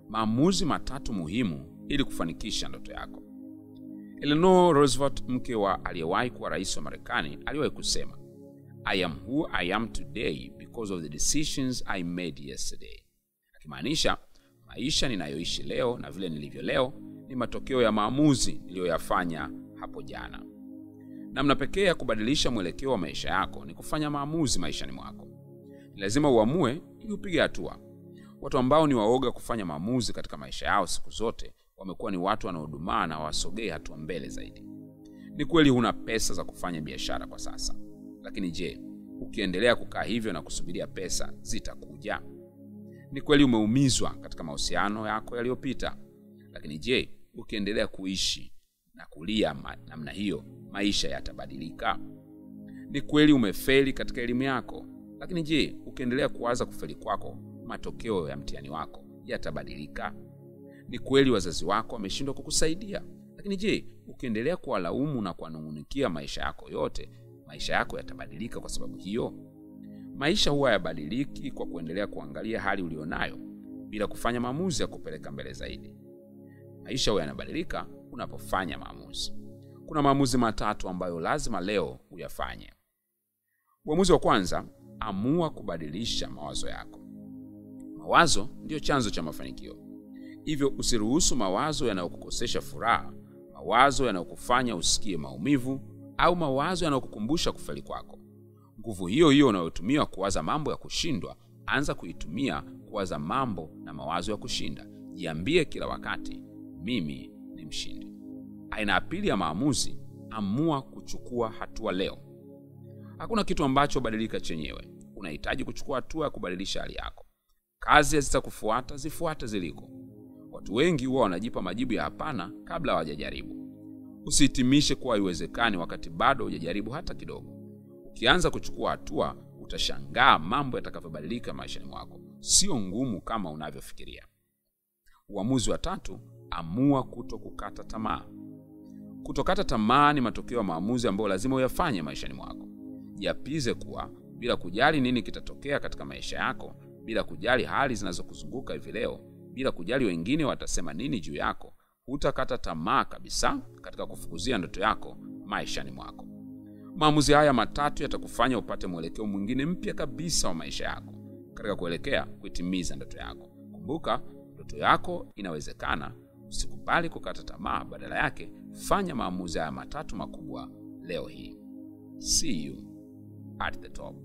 Maamuzi matatu muhimu ili kufanikisha ndoto yako. Eleanor Roosevelt, mke wa aliyewahi kuwa rais wa Marekani, aliwahi kusema, I am who I am today because of the decisions I made yesterday. Akimaanisha, maisha ninayoishi leo na vile nilivyo leo ni matokeo ya maamuzi niliyoyafanya hapo jana. Namna pekee ya kubadilisha mwelekeo wa maisha yako ni kufanya maamuzi maishani mwako. Ni lazima uamue ili upige hatua. Watu ambao ni waoga kufanya maamuzi katika maisha yao siku zote wamekuwa ni watu wanaodumaa na wasogee hatua mbele zaidi. Ni kweli huna pesa za kufanya biashara kwa sasa. Lakini je, ukiendelea kukaa hivyo na kusubiria pesa zitakuja? Ni kweli umeumizwa katika mahusiano yako yaliyopita. Lakini je, ukiendelea kuishi na kulia namna hiyo, maisha yatabadilika? Ni kweli umefeli katika elimu yako. Lakini je, ukiendelea kuwaza kufeli kwako, matokeo ya mtihani wako yatabadilika? Ni kweli wazazi wako wameshindwa kukusaidia. Lakini je, ukiendelea kuwalaumu na kuwanung'unikia maisha yako yote, maisha yako yatabadilika kwa sababu hiyo? Maisha huwa yabadiliki kwa kuendelea kuangalia hali ulionayo bila kufanya maamuzi ya kupeleka mbele zaidi. Maisha huwa yanabadilika unapofanya maamuzi. Kuna maamuzi matatu ambayo lazima leo uyafanye. Uamuzi wa kwanza, amua kubadilisha mawazo yako. Mawazo ndio chanzo cha mafanikio. Hivyo usiruhusu mawazo yanayokukosesha furaha, mawazo yanayokufanya usikie maumivu, au mawazo yanayokukumbusha kufeli kwako. Nguvu hiyo hiyo unayotumia kuwaza mambo ya kushindwa, anza kuitumia kuwaza mambo na mawazo ya kushinda. Jiambie kila wakati, mimi ni mshindi. Aina ya pili ya maamuzi, amua kuchukua hatua leo. Hakuna kitu ambacho badilika chenyewe. Unahitaji kuchukua hatua ya kubadilisha hali yako. Kazi zitakufuata, zifuate ziliko. Watu wengi huwa wanajipa majibu ya hapana kabla hawajajaribu. Usihitimishe kuwa haiwezekani wakati bado hujajaribu hata kidogo. Ukianza kuchukua hatua, utashangaa mambo yatakavyobadilika maishani mwako. Sio ngumu kama unavyofikiria. Uamuzi wa tatu, amua kutokukata tamaa. Kutokata tamaa ni matokeo ya maamuzi ambayo lazima uyafanye maishani mwako. Jiapize kuwa bila kujali nini kitatokea katika maisha yako, bila kujali hali zinazokuzunguka hivi leo, bila kujali wengine watasema nini juu yako, hutakata tamaa kabisa katika kufukuzia ndoto yako maishani mwako. Maamuzi haya matatu yatakufanya upate mwelekeo mwingine mpya kabisa wa maisha yako katika kuelekea kuitimiza ndoto yako. Kumbuka, ndoto yako inawezekana. Usikubali kukata tamaa, badala yake fanya maamuzi haya matatu makubwa leo hii. See you at the top.